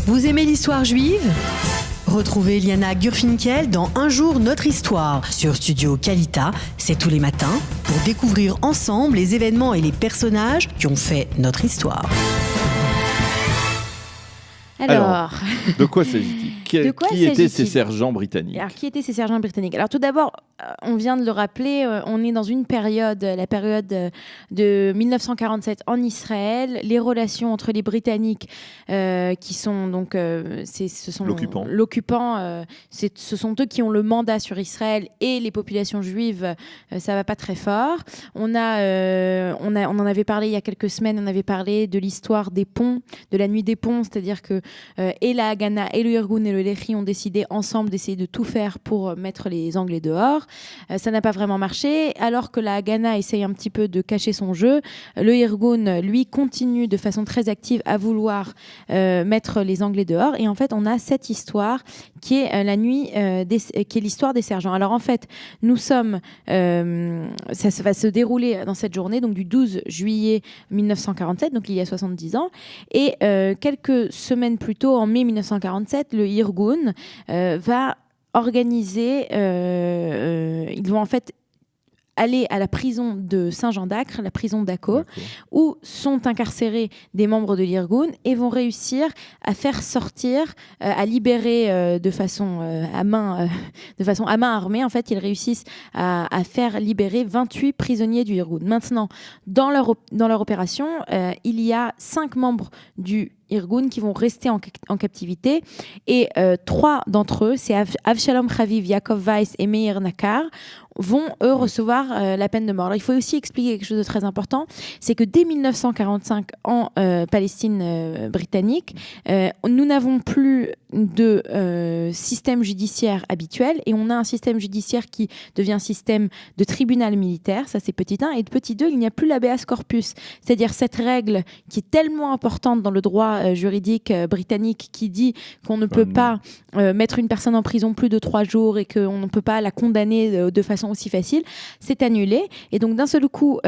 Vous aimez l'histoire juive ? Retrouvez Liana Gurfinkel dans Un jour notre histoire sur Studio Kalita, c'est tous les matins, pour découvrir ensemble les événements et les personnages qui ont fait notre histoire. Alors, de quoi s'agit-il ? Qui étaient ces sergents britanniques ? Alors, qui étaient ces sergents britanniques ? Alors, tout d'abord, on vient de le rappeler, on est dans une période, la période de 1947 en Israël. Les relations entre les Britanniques, qui sont donc, ce sont l'occupant, ce sont eux qui ont le mandat sur Israël, et les populations juives, ça va pas très fort. On en avait parlé il y a quelques semaines. On avait parlé de l'histoire des ponts, de la nuit des ponts, c'est-à-dire que et la Haganah et le Irgun et le Lehi ont décidé ensemble d'essayer de tout faire pour mettre les Anglais dehors. Ça n'a pas vraiment marché. Alors que la Haganah essaye un petit peu de cacher son jeu, le Irgun, lui, continue de façon très active à vouloir mettre les Anglais dehors. Et en fait, on a cette histoire qui est la nuit, qui est l'histoire des sergents. Alors en fait, nous sommes, ça va se dérouler dans cette journée, donc du 12 juillet 1947, donc il y a 70 ans. Et quelques semaines plus tôt, en mai 1947, le Irgun va organiser, ils vont en fait aller à la prison de Saint-Jean-d'Acre, la prison d'Akko, où sont incarcérés des membres de l'Irgun, et vont réussir à faire sortir, à libérer de façon à main armée. En fait, ils réussissent à faire libérer 28 prisonniers du Irgun. Maintenant, dans leur opération, il y a 5 membres du Irgun qui vont rester en captivité, et 3 d'entre eux, c'est Avshalom Chaviv, Yaakov Weiss et Meir Nakar, vont eux recevoir la peine de mort. Alors, il faut aussi expliquer quelque chose de très important, c'est que dès 1945 en Palestine britannique, nous n'avons plus de système judiciaire habituel, et on a un système judiciaire qui devient un système de tribunal militaire. Ça, c'est petit 1. Et de petit 2, il n'y a plus l'habeas corpus, c'est-à-dire cette règle qui est tellement importante dans le droit juridique britannique, qui dit qu'on ne peut pas mettre une personne en prison plus de 3 jours et qu'on ne peut pas la condamner de façon aussi facile. C'est annulé. Et donc, d'un seul coup,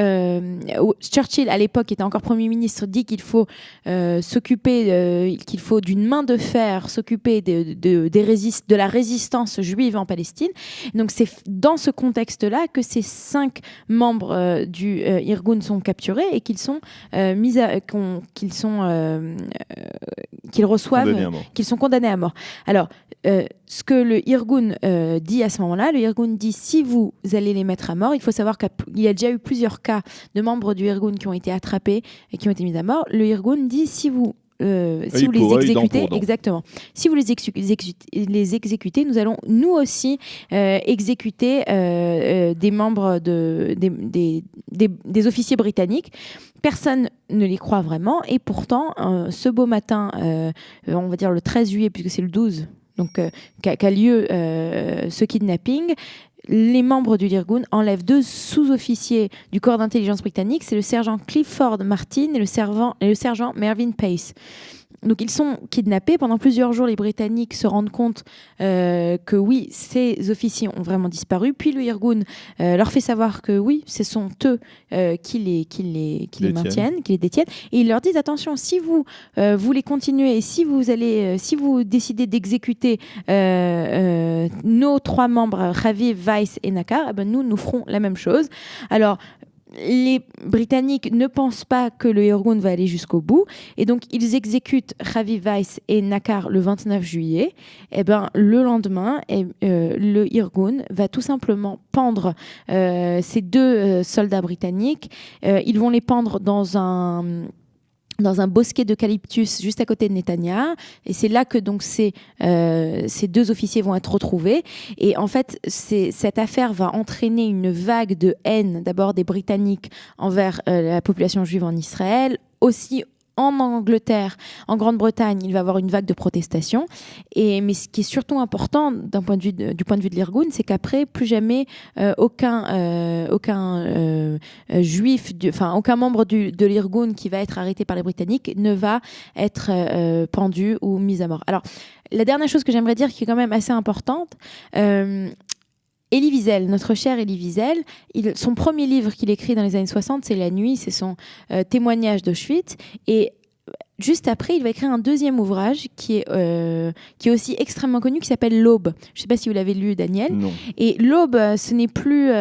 Churchill, à l'époque, qui était encore Premier ministre, dit qu'il faut s'occuper, qu'il faut d'une main de fer s'occuper de la résistance juive en Palestine. Donc, c'est dans ce contexte-là que ces 5 membres du Irgun sont capturés et qu'ils sont qu'ils sont condamnés à mort. Alors, ce que le Irgun dit à ce moment-là, le Irgun dit, si vous allez les mettre à mort, il faut savoir qu'il y a déjà eu plusieurs cas de membres du Irgun qui ont été attrapés et qui ont été mis à mort. Le Irgun dit, si vous les exécutez, exactement. Si vous les exécutez, nous allons nous aussi exécuter des membres des officiers britanniques. Personne ne les croit vraiment, et pourtant, ce beau matin, on va dire le 13 juillet, puisque c'est le 12, donc qu'a lieu ce kidnapping. Les membres du Irgun enlèvent 2 sous-officiers du corps d'intelligence britannique, c'est le sergent Clifford Martin et le sergent Mervyn Pace. Donc, ils sont kidnappés. Pendant plusieurs jours, les Britanniques se rendent compte que oui, ces officiers ont vraiment disparu. Puis le Irgun leur fait savoir que oui, ce sont eux qui les maintiennent, qui les détiennent. Et ils leur disent, attention, si vous voulez continuer, et si vous décidez d'exécuter nos 3 membres, Chaviv, Weiss et Nakar, eh ben nous ferons la même chose. Alors, les Britanniques ne pensent pas que le Irgun va aller jusqu'au bout, et donc ils exécutent Chaviv, Weiss et Nakar le 29 juillet. Et ben, le lendemain, le Irgun va tout simplement pendre ces 2 soldats britanniques. Ils vont les pendre dans un bosquet d'eucalyptus juste à côté de Netanya, et c'est là que donc ces 2 officiers vont être retrouvés. Et en fait, cette affaire va entraîner une vague de haine, d'abord des Britanniques envers la population juive en Israël, aussi en Angleterre, en Grande-Bretagne, il va y avoir une vague de protestation. Mais ce qui est surtout important du point de vue de l'Irgun, c'est qu'après, plus jamais aucun juif, aucun membre de l'Irgun qui va être arrêté par les Britanniques ne va être pendu ou mis à mort. Alors, la dernière chose que j'aimerais dire, qui est quand même assez importante, Elie Wiesel, notre cher Elie Wiesel, son premier livre qu'il écrit dans les années 60, c'est La Nuit, c'est son témoignage d'Auschwitz. Et juste après, il va écrire un deuxième ouvrage qui est aussi extrêmement connu, qui s'appelle L'Aube. Je ne sais pas si vous l'avez lu, Daniel. Non. Et L'Aube, ce n'est plus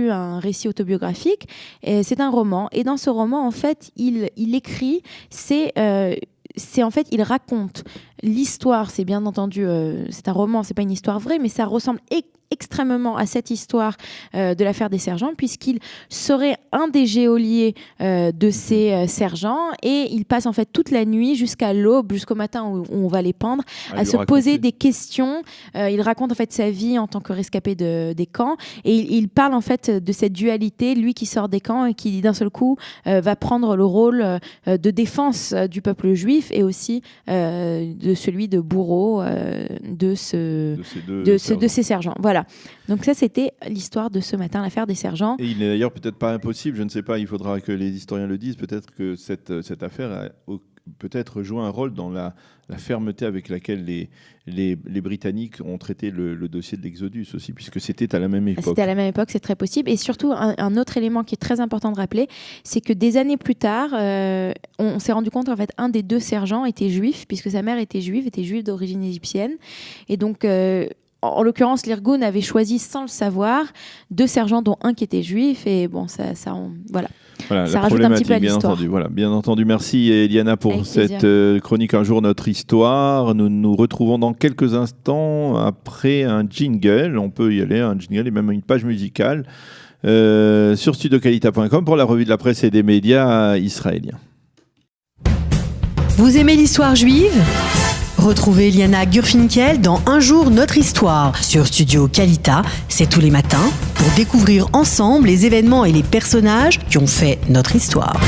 un récit autobiographique, c'est un roman. Et dans ce roman, en fait, il écrit, en fait, il raconte l'histoire. C'est bien entendu, c'est un roman, c'est pas une histoire vraie, mais ça ressemble extrêmement à cette histoire de l'affaire des sergents, puisqu'il serait un des geôliers de ces sergents, et il passe en fait toute la nuit jusqu'à l'aube, jusqu'au matin où on va les pendre, à se poser des questions. Il raconte en fait sa vie en tant que rescapé des camps, et il parle en fait de cette dualité, lui qui sort des camps et qui d'un seul coup va prendre le rôle de défense du peuple juif, et aussi de celui de bourreau de ces sergents. Voilà. Donc ça, c'était l'histoire de ce matin, l'affaire des sergents. Et il n'est d'ailleurs peut-être pas impossible, je ne sais pas, il faudra que les historiens le disent, peut-être que cette affaire a peut-être joué un rôle dans la fermeté avec laquelle les Britanniques ont traité le dossier de l'Exodus aussi, puisque c'était à la même époque. C'était à la même époque, c'est très possible. Et surtout, un autre élément qui est très important de rappeler, c'est que des années plus tard, on s'est rendu compte qu'en fait, un des deux sergents était juif, puisque sa mère était juive d'origine égyptienne. Et donc... en l'occurrence, l'Irgun avait choisi, sans le savoir, 2 sergents, dont un qui était juif. Et bon, ça rajoute un petit peu à l'histoire. Bien entendu. Merci, Eliana, pour cette chronique Un jour notre histoire. Nous nous retrouvons dans quelques instants après un jingle. On peut y aller, un jingle et même une page musicale sur studiocalita.com pour la revue de la presse et des médias israéliens. Vous aimez l'histoire juive ? Retrouvez Liana Gurfinkel dans Un jour notre histoire sur Studio Kalita, c'est tous les matins, pour découvrir ensemble les événements et les personnages qui ont fait notre histoire.